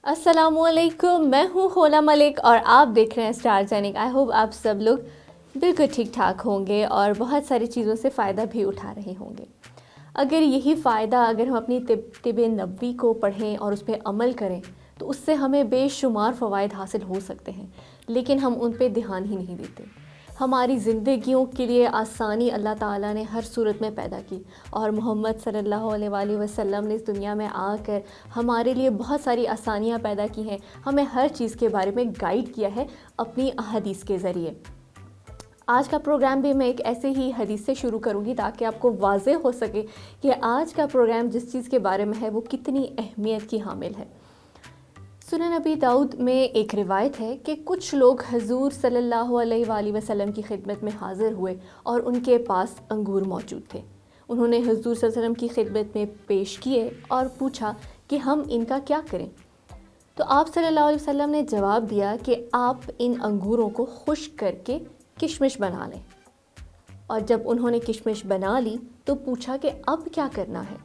अस्सलामुअलैकुम, मैं हूँ होला मलिक और आप देख रहे हैं स्टार जेनिक। आई होप आप सब लोग बिल्कुल ठीक ठाक होंगे और बहुत सारी चीज़ों से फ़ायदा भी उठा रहे होंगे। अगर हम अपनी तिब नबवी को पढ़ें और उस पर अमल करें तो उससे हमें बेशुमार फ़वाइद हासिल हो सकते हैं, लेकिन हम उन पर ध्यान ही नहीं देते। हमारी ज़िंदगियों के लिए आसानी अल्लाह ताला ने हर सूरत में पैदा की और मोहम्मद सल्लल्लाहु अलैहि वसल्लम ने इस दुनिया में आकर हमारे लिए बहुत सारी आसानियाँ पैदा की हैं। हमें हर चीज़ के बारे में गाइड किया है अपनी हदीस के ज़रिए। आज का प्रोग्राम भी मैं एक ऐसे ही हदीस से शुरू करूंगी ताकि आपको वाज़ेह हो सके कि आज का प्रोग्राम जिस चीज़ के बारे में है वो कितनी अहमियत की हामिल है। सुनन नबी दाऊद में एक रिवायत है कि कुछ लोग हजूर सल्लल्लाहु अलैहि वसल्लम की खिदमत में हाज़िर हुए और उनके पास अंगूर मौजूद थे। उन्होंने हजूर सल्लल्लाहु अलैहि वसल्लम की खिदमत में पेश किए और पूछा कि हम इनका क्या करें। तो आप सल्लल्लाहु अलैहि वसल्लम ने जवाब दिया कि आप इन अंगूरों को खुश्क करके किशमिश बना लें। और जब उन्होंने किशमिश बना ली तो पूछा कि अब क्या करना है।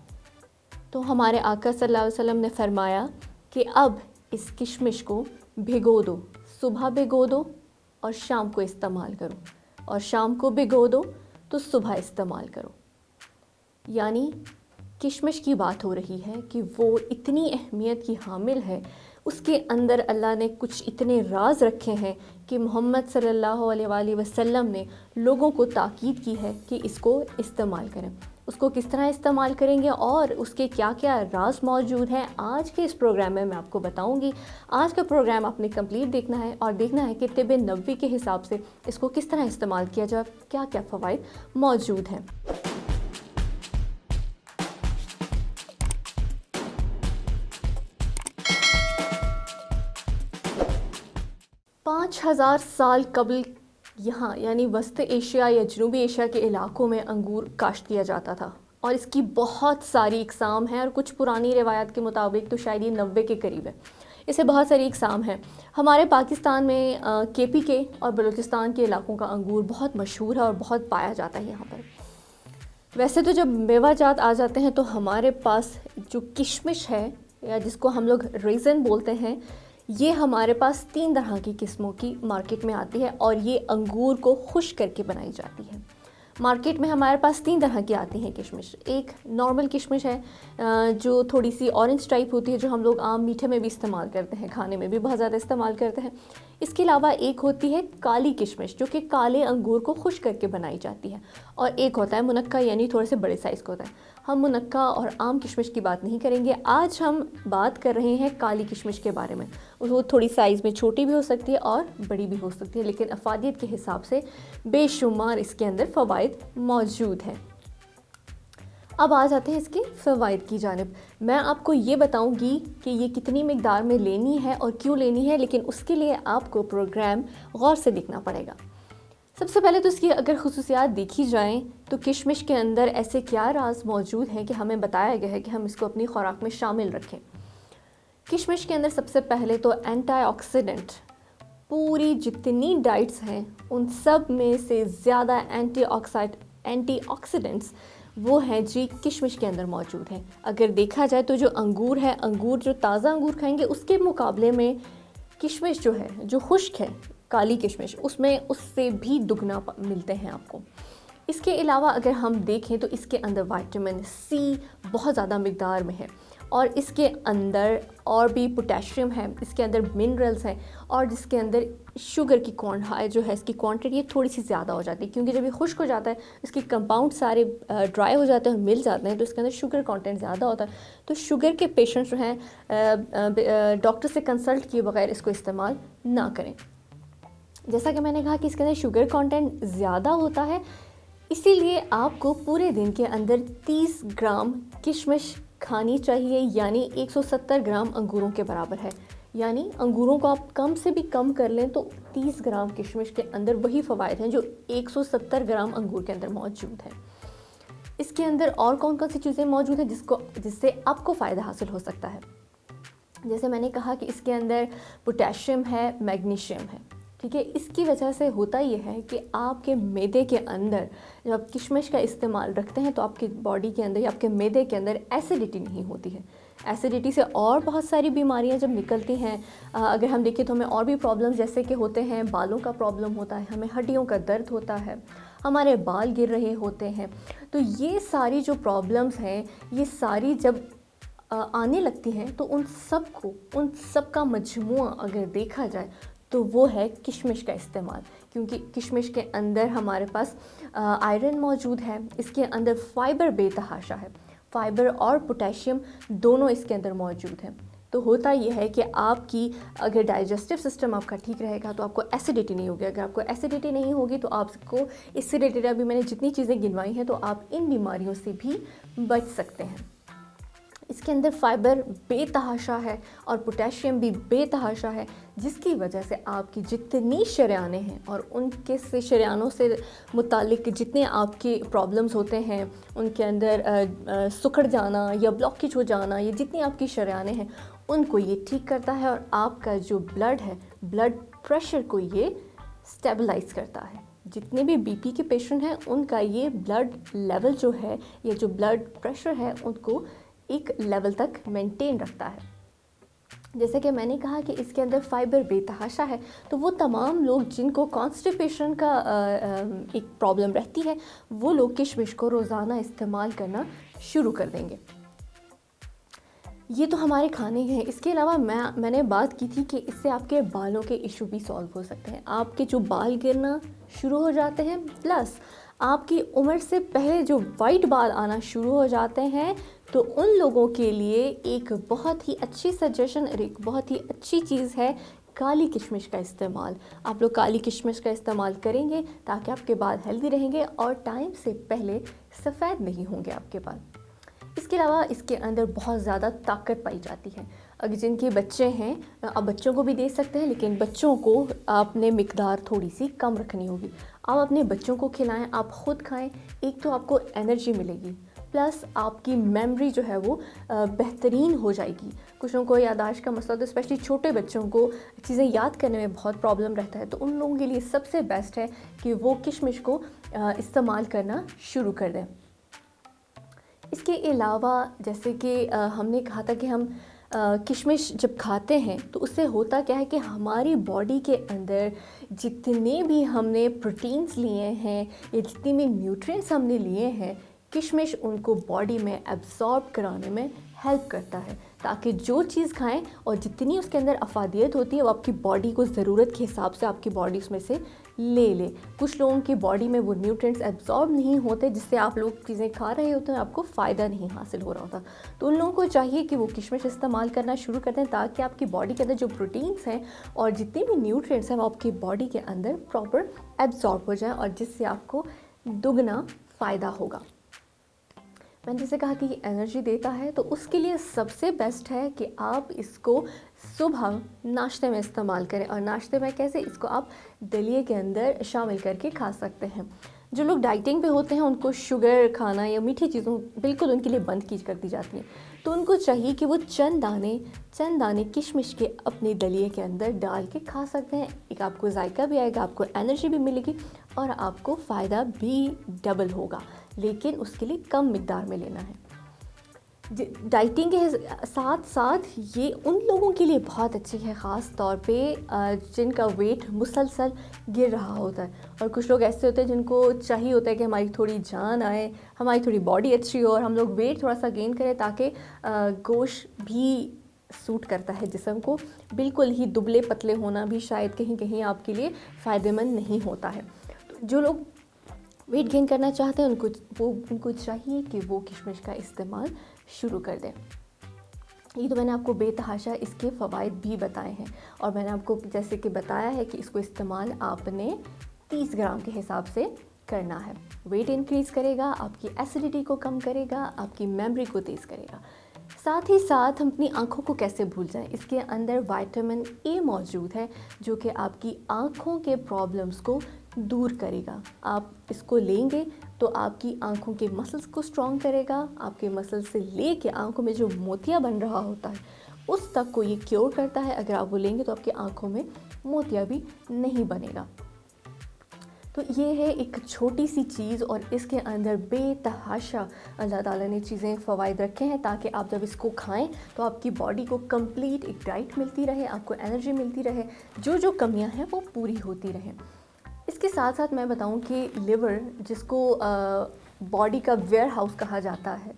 तो हमारे आका सल्लल्लाहु अलैहि वसल्लम ने फरमाया कि अब इस किशमिश को भिगो दो, सुबह भिगो दो और शाम को इस्तेमाल करो, और शाम को भिगो दो तो सुबह इस्तेमाल करो। यानी किशमिश की बात हो रही है कि वो इतनी अहमियत की हामिल है, उसके अंदर अल्लाह ने कुछ इतने राज रखे हैं कि मोहम्मद सल्लल्लाहु अलैहि वसल्लम ने लोगों को ताकीद की है कि इसको इस्तेमाल करें। उसको किस तरह इस्तेमाल करेंगे और उसके क्या क्या राज मौजूद हैं, आज के इस प्रोग्राम में मैं आपको बताऊंगी। आज का प्रोग्राम आपने कंप्लीट देखना है और देखना है कि तिब नबवी के हिसाब से इसको किस तरह इस्तेमाल किया जाए, क्या क्या फ़वाइद मौजूद हैं। 5000 साल कबल यहाँ यानी वस्त एशिया या जनूबी एशिया के इलाकों में अंगूर काश्त किया जाता था और इसकी बहुत सारी इकसाम हैं और कुछ पुरानी रिवायत के मुताबिक तो शायद ये 90 के करीब है। इसे बहुत सारी इकसाम हैं। हमारे पाकिस्तान में केपी के और बलूचिस्तान के इलाकों का अंगूर बहुत मशहूर है और बहुत पाया जाता है यहाँ पर। वैसे तो जब मेवा जात आ जाते हैं तो हमारे पास जो किशमिश है या जिसको हम लोग रेज़न बोलते हैं, ये हमारे पास 3 तरह की किस्मों की मार्केट में आती है और ये अंगूर को खुश्क करके बनाई जाती है। मार्केट में हमारे पास 3 तरह की आती हैं किशमिश। एक नॉर्मल किशमिश है जो थोड़ी सी ऑरेंज टाइप होती है, जो हम लोग आम मीठे में भी इस्तेमाल करते हैं, खाने में भी बहुत ज़्यादा इस्तेमाल करते हैं। इसके अलावा एक होती है काली किशमिश जो कि काले अंगूर को खुश्क करके बनाई जाती है, और एक होता है मुनक्का यानी थोड़े से बड़े साइज़ का होता है। हम मुनक्का और आम किशमिश की बात नहीं करेंगे, आज हम बात कर रहे हैं काली किशमिश के बारे में। वो थोड़ी साइज़ में छोटी भी हो सकती है और बड़ी भी हो सकती है, लेकिन अफादियत के हिसाब से बेशुमार इसके अंदर फ़वाइद मौजूद हैं। अब आ जाते हैं इसके फ़वाइद की जानिब। मैं आपको ये बताऊंगी कि ये कितनी मिकदार में लेनी है और क्यों लेनी है, लेकिन उसके लिए आपको प्रोग्राम गौर से देखना पड़ेगा। सबसे पहले तो इसकी अगर खुसूसियात देखी जाएं तो किशमिश के अंदर ऐसे क्या राज मौजूद हैं कि हमें बताया गया है कि हम इसको अपनी खुराक में शामिल रखें। किशमिश के अंदर सबसे पहले तो एंटीऑक्सीडेंट, पूरी जितनी डाइट्स हैं उन सब में से ज़्यादा एंटीऑक्सीडेंट्स वो हैं जी किशमिश के अंदर मौजूद हैं। अगर देखा जाए तो जो अंगूर है, अंगूर जो ताज़ा अंगूर खाएंगे उसके मुकाबले में किशमिश जो है, जो खुश्क है काली किशमिश, उसमें उससे भी दुगना मिलते हैं आपको। इसके अलावा अगर हम देखें तो इसके अंदर विटामिन सी बहुत ज़्यादा मिकदार में है और इसके अंदर और भी पोटेशियम है, इसके अंदर मिनरल्स हैं, और जिसके अंदर शुगर की जो है इसकी क्वांटिटी थोड़ी सी ज़्यादा हो जाती है, क्योंकि जब ये खुश्क हो जाता है इसके कंपाउंड सारे ड्राई हो जाते हैं और मिल जाते हैं, तो इसके अंदर शुगर कंटेंट ज़्यादा होता है। तो शुगर के पेशेंट्स जो हैं डॉक्टर से कंसल्ट किए बगैर इसको इस्तेमाल ना करें। जैसा कि मैंने कहा कि इसके अंदर शुगर कंटेंट ज़्यादा होता है, इसीलिए आपको पूरे दिन के अंदर 30 ग्राम किशमिश खानी चाहिए, यानी 170 ग्राम अंगूरों के बराबर है। यानी अंगूरों को आप कम से भी कम कर लें तो 30 ग्राम किशमिश के अंदर वही फ़वाइद हैं जो 170 ग्राम अंगूर के अंदर मौजूद है। इसके अंदर और कौन कौन सी चीज़ें मौजूद हैं जिससे आपको फ़ायदा हासिल हो सकता है। जैसे मैंने कहा कि इसके अंदर पोटेशियम है, मैग्नीशियम है, ठीक है। इसकी वजह से होता ये है कि आपके मैदे के अंदर जब आप किशमिश का इस्तेमाल रखते हैं तो आपकी बॉडी के अंदर या आपके मैदे के अंदर एसिडिटी नहीं होती है। एसिडिटी से और बहुत सारी बीमारियां जब निकलती हैं, अगर हम देखें तो हमें और भी प्रॉब्लम्स जैसे कि होते हैं, बालों का प्रॉब्लम होता है, हमें हड्डियों का दर्द होता है, हमारे बाल गिर रहे होते हैं। तो ये सारी जो प्रॉब्लम्स हैं, ये सारी जब आने लगती हैं तो उन सब का मजमुआ अगर देखा जाए तो वो है किशमिश का इस्तेमाल। क्योंकि किशमिश के अंदर हमारे पास आयरन मौजूद है, इसके अंदर फाइबर बेतहाशा है, फाइबर और पोटेशियम दोनों इसके अंदर मौजूद हैं। तो होता यह है कि आपकी अगर डाइजेस्टिव सिस्टम आपका ठीक रहेगा तो आपको एसिडिटी नहीं होगी। अगर आपको एसिडिटी नहीं होगी तो आपको इससे रिलेटेड अभी मैंने जितनी चीज़ें गिनवाई हैं तो आप इन बीमारियों से भी बच सकते हैं। इसके अंदर फाइबर बेतहाशा है और पोटेशियम भी बेतहाशा है, जिसकी वजह से आपकी जितनी शरेयानें हैं और उनके से शरेयानों से मुतालिक जितने आपके प्रॉब्लम्स होते हैं, उनके अंदर सुखड़ जाना या ब्लॉकेज हो जाना, ये जितनी आपकी शरेयानें हैं उनको ये ठीक करता है। और आपका जो ब्लड है, ब्लड प्रेशर को ये स्टेबलाइज करता है। जितने भी बीपी के पेशेंट हैं उनका ये ब्लड लेवल जो है, ये जो ब्लड प्रेशर है, उनको एक लेवल तक मेंटेन रखता है। जैसे कि मैंने कहा कि इसके अंदर फाइबर बेतहाशा है, तो वो तमाम लोग जिनको कॉन्स्टिपेशन का एक प्रॉब्लम रहती है, वो लोग किशमिश को रोज़ाना इस्तेमाल करना शुरू कर देंगे। ये तो हमारे खाने हैं। इसके अलावा मैंने बात की थी कि इससे आपके बालों के इशू भी सॉल्व हो सकते हैं। आपके जो बाल गिरना शुरू हो जाते हैं, प्लस आपकी उम्र से पहले जो वाइट बाल आना शुरू हो जाते हैं, तो उन लोगों के लिए एक बहुत ही अच्छी सजेशन और एक बहुत ही अच्छी चीज़ है काली किशमिश का इस्तेमाल। आप लोग काली किशमिश का इस्तेमाल करेंगे ताकि आपके बाल हेल्दी रहेंगे और टाइम से पहले सफ़ेद नहीं होंगे आपके बाल। इसके अलावा इसके अंदर बहुत ज़्यादा ताकत पाई जाती है। अगर जिनके बच्चे हैं, आप बच्चों को भी दे सकते हैं, लेकिन बच्चों को आपने मिकदार थोड़ी सी कम रखनी होगी। आप अपने बच्चों को खिलाएं, आप ख़ुद खाएं। एक तो आपको एनर्जी मिलेगी, प्लस आपकी मेमोरी जो है वो बेहतरीन हो जाएगी। कुछ लोगों को याददाश्त का मसला, तो स्पेशली छोटे बच्चों को चीज़ें याद करने में बहुत प्रॉब्लम रहता है, तो उन लोगों के लिए सबसे बेस्ट है कि वो किशमिश को इस्तेमाल करना शुरू कर दें। इसके अलावा जैसे कि हमने कहा था कि हम किशमिश जब खाते हैं तो उससे होता क्या है कि हमारी बॉडी के अंदर जितने भी हमने प्रोटीन्स लिए हैं या जितने भी न्यूट्रिएंट्स हमने लिए हैं, किशमिश उनको बॉडी में एब्जॉर्ब कराने में हेल्प करता है, ताकि जो चीज़ खाएं और जितनी उसके अंदर अफादियत होती है वो आपकी बॉडी को ज़रूरत के हिसाब से आपकी बॉडी उसमें से ले। कुछ लोगों की बॉडी में वो न्यूट्रिएंट्स एब्जॉर्ब नहीं होते, जिससे आप लोग चीज़ें खा रहे होते हैं, आपको फ़ायदा नहीं हासिल हो रहा होता। तो उन लोगों को चाहिए कि वो किशमिश इस्तेमाल करना शुरू कर दें, ताकि आपकी बॉडी के अंदर जो प्रोटीन्स हैं और जितने भी न्यूट्रिएंट्स हैं वो आपकी बॉडी के अंदर प्रॉपर एब्जॉर्ब हो जाए, और जिससे आपको दुगना फ़ायदा होगा। मैंने जैसे कहा कि ये एनर्जी देता है, तो उसके लिए सबसे बेस्ट है कि आप इसको सुबह नाश्ते में इस्तेमाल करें। और नाश्ते में कैसे, इसको आप दलिए के अंदर शामिल करके खा सकते हैं। जो लोग डाइटिंग पे होते हैं उनको शुगर खाना या मीठी चीज़ों बिल्कुल उनके लिए बंद की कर दी जाती हैं, तो उनको चाहिए कि वो चंद दाने किशमिश के अपने दलिए के अंदर डाल के खा सकते हैं। एक आपको जायका भी आएगा, आपको एनर्जी भी मिलेगी और आपको फ़ायदा भी डबल होगा, लेकिन उसके लिए कम मिकदार में लेना है। डाइटिंग के साथ साथ ये उन लोगों के लिए बहुत अच्छी है, ख़ास तौर पे जिनका वेट मुसलसल गिर रहा होता है। और कुछ लोग ऐसे होते हैं जिनको चाहिए होता है कि हमारी थोड़ी जान आए, हमारी थोड़ी बॉडी अच्छी हो और हम लोग वेट थोड़ा सा गेन करें, ताकि गोश्त भी सूट करता है जिस्म को। बिल्कुल ही दुबले पतले होना भी शायद कहीं कहीं आपके लिए फ़ायदेमंद नहीं होता है। तो जो लोग वेट गेन करना चाहते हैं उनको चाहिए कि वो किशमिश का इस्तेमाल शुरू कर दें। ये तो मैंने आपको बेतहाशा इसके फ़वाइद भी बताए हैं, और मैंने आपको जैसे कि बताया है कि इसको इस्तेमाल आपने 30 ग्राम के हिसाब से करना है। वेट इंक्रीज़ करेगा, आपकी एसिडिटी को कम करेगा, आपकी मेमोरी को तेज़ करेगा। साथ ही साथ हम अपनी आँखों को कैसे भूल जाएं, इसके अंदर विटामिन ए मौजूद है जो कि आपकी आँखों के प्रॉब्लम्स को दूर करेगा। आप इसको लेंगे तो आपकी आँखों के मसल्स को स्ट्रॉन्ग करेगा, आपके मसल से लेके आँखों में जो मोतिया बन रहा होता है उस तक को ये क्योर करता है। अगर आप वो लेंगे तो आपकी आँखों में मोतिया भी नहीं बनेगा। तो ये है एक छोटी सी चीज़ और इसके अंदर बेतहाशा अल्लाह ताला ने चीज़ें फ़वाइद रखे हैं ताकि आप जब इसको खाएं तो आपकी बॉडी को कंप्लीट एक डाइट मिलती रहे, आपको एनर्जी मिलती रहे, जो कमियां हैं वो पूरी होती रहें। इसके साथ साथ मैं बताऊं कि लिवर, जिसको बॉडी का वेयर हाउस कहा जाता है,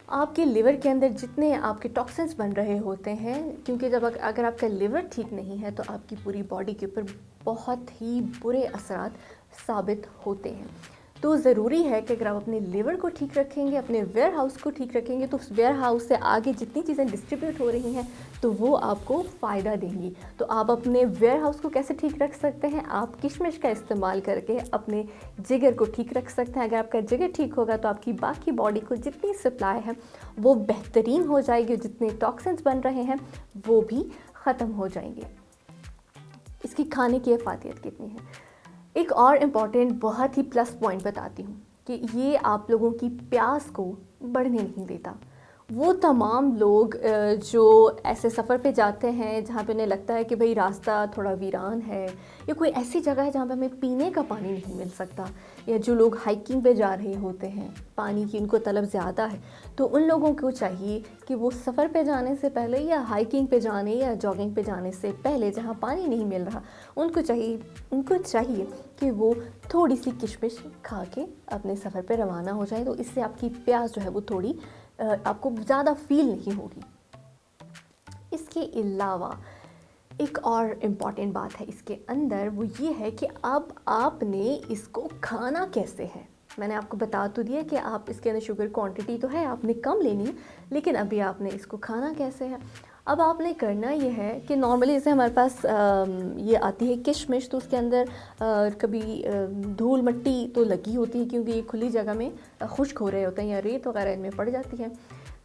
आपके लिवर के अंदर जितने आपके टॉक्सिन्स बन रहे होते हैं, क्योंकि जब अगर आपका लिवर ठीक नहीं है तो आपकी पूरी बॉडी के ऊपर बहुत ही बुरे असरात साबित होते हैं। तो ज़रूरी है कि अगर आप अपने लिवर को ठीक रखेंगे, अपने वेयर हाउस को ठीक रखेंगे, तो उस वेयर हाउस से आगे जितनी चीज़ें डिस्ट्रीब्यूट हो रही हैं तो वो आपको फ़ायदा देंगी। तो आप अपने वेयर हाउस को कैसे ठीक रख सकते हैं? आप किशमिश का इस्तेमाल करके अपने जिगर को ठीक रख सकते हैं। अगर आपका जिगर ठीक होगा तो आपकी बाकी बॉडी को जितनी सप्लाई है वो बेहतरीन हो जाएगी, जितने टॉक्सिन्स बन रहे हैं वो भी ख़त्म हो जाएंगे। इसकी खाने की अफादियत कितनी है? एक और इम्पॉर्टेंट बहुत ही प्लस पॉइंट बताती हूँ कि ये आप लोगों की प्यास को बढ़ने नहीं देता। वो तमाम लोग जो ऐसे सफ़र पे जाते हैं जहाँ पे उन्हें लगता है कि भाई रास्ता थोड़ा वीरान है या कोई ऐसी जगह है जहाँ पे हमें पीने का पानी नहीं मिल सकता, या जो लोग हाइकिंग पे जा रहे होते हैं, पानी की उनको तलब ज़्यादा है, तो उन लोगों को चाहिए कि वो सफ़र पे जाने से पहले या हाइकिंग पे जाने या जॉगिंग पे जाने से पहले जहाँ पानी नहीं मिल रहा, उनको चाहिए कि वो थोड़ी सी किशमिश खा के अपने सफ़र पे रवाना हो जाए। तो इससे आपकी प्यास जो है वो थोड़ी आपको ज़्यादा फील नहीं होगी। इसके अलावा एक और इम्पॉर्टेंट बात है इसके अंदर, वो ये है कि अब आपने इसको खाना कैसे है। मैंने आपको बता तो दिया कि आप इसके अंदर शुगर क्वांटिटी तो है, आपने कम लेनी है, लेकिन अभी आपने इसको खाना कैसे है। अब आपने करना ये है कि नॉर्मली जैसे हमारे पास ये आती है किशमिश, तो उसके अंदर कभी धूल मिट्टी तो लगी होती है क्योंकि ये खुली जगह में खुश्क हो रहे होते हैं या रेत वगैरह इनमें पड़ जाती है।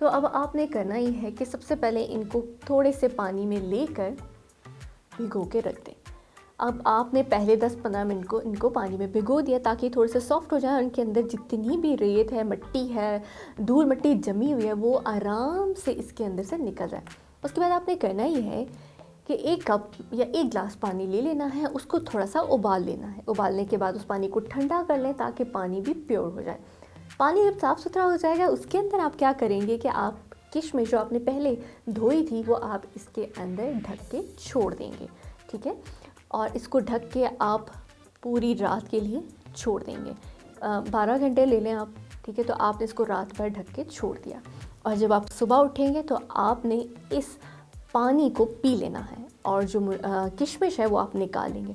तो अब आपने करना ये है कि सबसे पहले इनको थोड़े से पानी में लेकर भिगो के रख दें। अब आपने पहले 10-15 मिनट को इनको पानी में भिगो दिया ताकि थोड़े से सॉफ्ट हो जाए, उनके अंदर जितनी भी रेत है, मिट्टी है, धूल मिट्टी जमी हुई है, वो आराम से इसके अंदर से निकल जाए। उसके बाद आपने करना ये है कि 1 कप या 1 गिलास पानी ले लेना है, उसको थोड़ा सा उबाल लेना है। उबालने के बाद उस पानी को ठंडा कर लें ताकि पानी भी प्योर हो जाए। पानी जब साफ़ सुथरा हो जाएगा उसके अंदर आप क्या करेंगे कि आप किशमिश जो आपने पहले धोई थी वो आप इसके अंदर ढक के छोड़ देंगे, ठीक है। और इसको ढक के आप पूरी रात के लिए छोड़ देंगे। 12 घंटे ले लें आप, ठीक है। तो आपने इसको रात भर ढक के छोड़ दिया और जब आप सुबह उठेंगे तो आपने इस पानी को पी लेना है और जो किशमिश है वो आप निकाल लेंगे।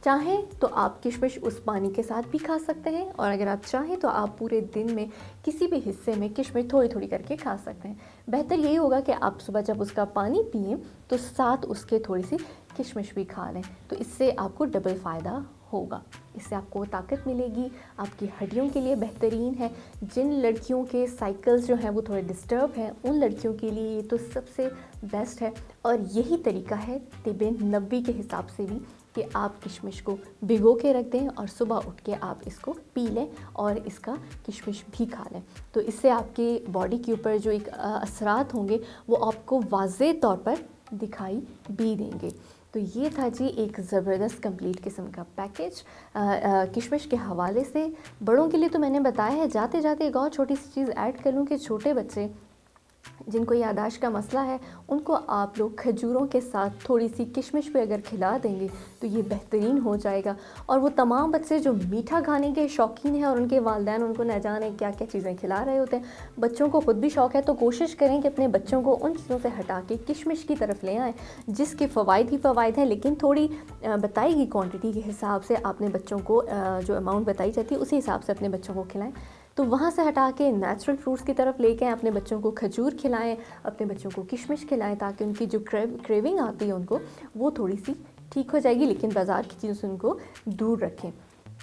चाहें तो आप किशमिश उस पानी के साथ भी खा सकते हैं और अगर आप चाहें तो आप पूरे दिन में किसी भी हिस्से में किशमिश थोड़ी थोड़ी करके खा सकते हैं। बेहतर यही होगा कि आप सुबह जब उसका पानी पिएं तो साथ उसके थोड़ी सी किशमिश भी खा लें, तो इससे आपको डबल फ़ायदा होगा। इससे आपको ताकत मिलेगी, आपकी हड्डियों के लिए बेहतरीन है। जिन लड़कियों के साइकिल्स जो हैं वो थोड़े डिस्टर्ब हैं, उन लड़कियों के लिए ये तो सबसे बेस्ट है। और यही तरीका है तिब्बे नबवी के हिसाब से भी कि आप किशमिश को भिगो के रख दें और सुबह उठ के आप इसको पी लें और इसका किशमिश भी खा लें। तो इससे आपके बॉडी के ऊपर जो एक असरात होंगे वो आपको वाज़े तौर पर दिखाई भी देंगे। तो ये था जी एक ज़बरदस्त कंप्लीट किस्म का पैकेज किशमिश के हवाले से। बड़ों के लिए तो मैंने बताया है। जाते जाते एक और छोटी सी चीज़ ऐड कर लूँ कि छोटे बच्चे जिनको याददाश्त का मसला है उनको आप लोग खजूरों के साथ थोड़ी सी किशमिश पे अगर खिला देंगे तो ये बेहतरीन हो जाएगा। और वो तमाम बच्चे जो मीठा खाने के शौकीन हैं और उनके वालिदैन उनको न जाने क्या क्या चीज़ें खिला रहे होते हैं, बच्चों को ख़ुद भी शौक़ है, तो कोशिश करें कि अपने बच्चों को उन चीज़ों से हटा के किशमिश की तरफ ले आएँ जिसके फ़वाइद ही फ़वाइद हैं, लेकिन थोड़ी बताई गई क्वान्टिटी के हिसाब से अपने बच्चों को जो अमाउंट बताई जाती है उसी हिसाब से अपने बच्चों को खिलाएँ। तो वहाँ से हटा के नेचुरल फ्रूट्स की तरफ लेके अपने बच्चों को खजूर खिलाएं, अपने बच्चों को किशमिश खिलाएं ताकि उनकी जो क्रेविंग आती है उनको वो थोड़ी सी ठीक हो जाएगी, लेकिन बाज़ार की चीज़ों से उनको दूर रखें।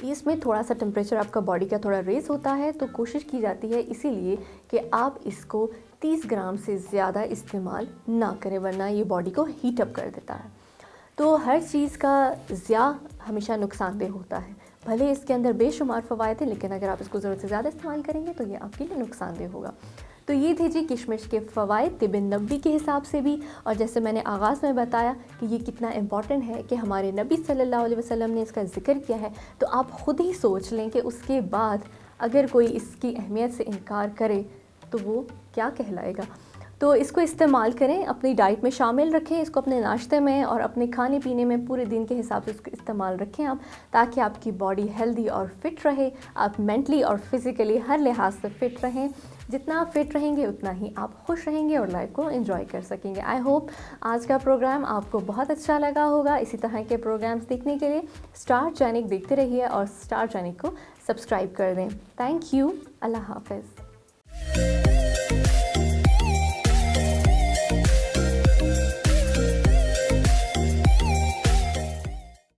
इसमें थोड़ा सा टेम्परेचर आपका बॉडी का थोड़ा रेस होता है, तो कोशिश की जाती है इसीलिए कि आप इसको 30 ग्राम से ज़्यादा इस्तेमाल ना करें, वरना ये बॉडी को हीट अप कर देता है। तो हर चीज़ का ज़्या हमेशा नुकसानदेह होता है। भले इसके अंदर बेशुमार फ़वाइद हैं, लेकिन अगर आप इसको ज़रूरत से ज़्यादा इस्तेमाल करेंगे तो ये आपके लिए नुकसानदेह होगा। तो तो ये थे जी किशमिश के फ़वाइद तिब नबी के हिसाब से भी, और जैसे मैंने आगाज़ में बताया कि ये कितना इम्पॉर्टेंट है कि हमारे नबी सल्लल्लाहु अलैहि वसल्लम ने इसका ज़िक्र किया है, तो आप ख़ुद ही सोच लें कि उसके बाद अगर कोई इसकी अहमियत से इनकार करे तो वो क्या कहलाएगा। तो इसको इस्तेमाल करें, अपनी डाइट में शामिल रखें, इसको अपने नाश्ते में और अपने खाने पीने में पूरे दिन के हिसाब से इसको इस्तेमाल रखें आप, ताकि आपकी बॉडी हेल्दी और फिट रहे, आप मेंटली और फिज़िकली हर लिहाज से फ़िट रहें। जितना आप फिट रहेंगे उतना ही आप खुश रहेंगे और लाइफ को एंजॉय कर सकेंगे। आई होप आज का प्रोग्राम आपको बहुत अच्छा लगा होगा। इसी तरह के प्रोग्राम्स देखने के लिए स्टार जैनिक देखते रहिए और स्टार जैनिक को सब्सक्राइब कर दें। Thank you. अल्लाह हाफ़िज़।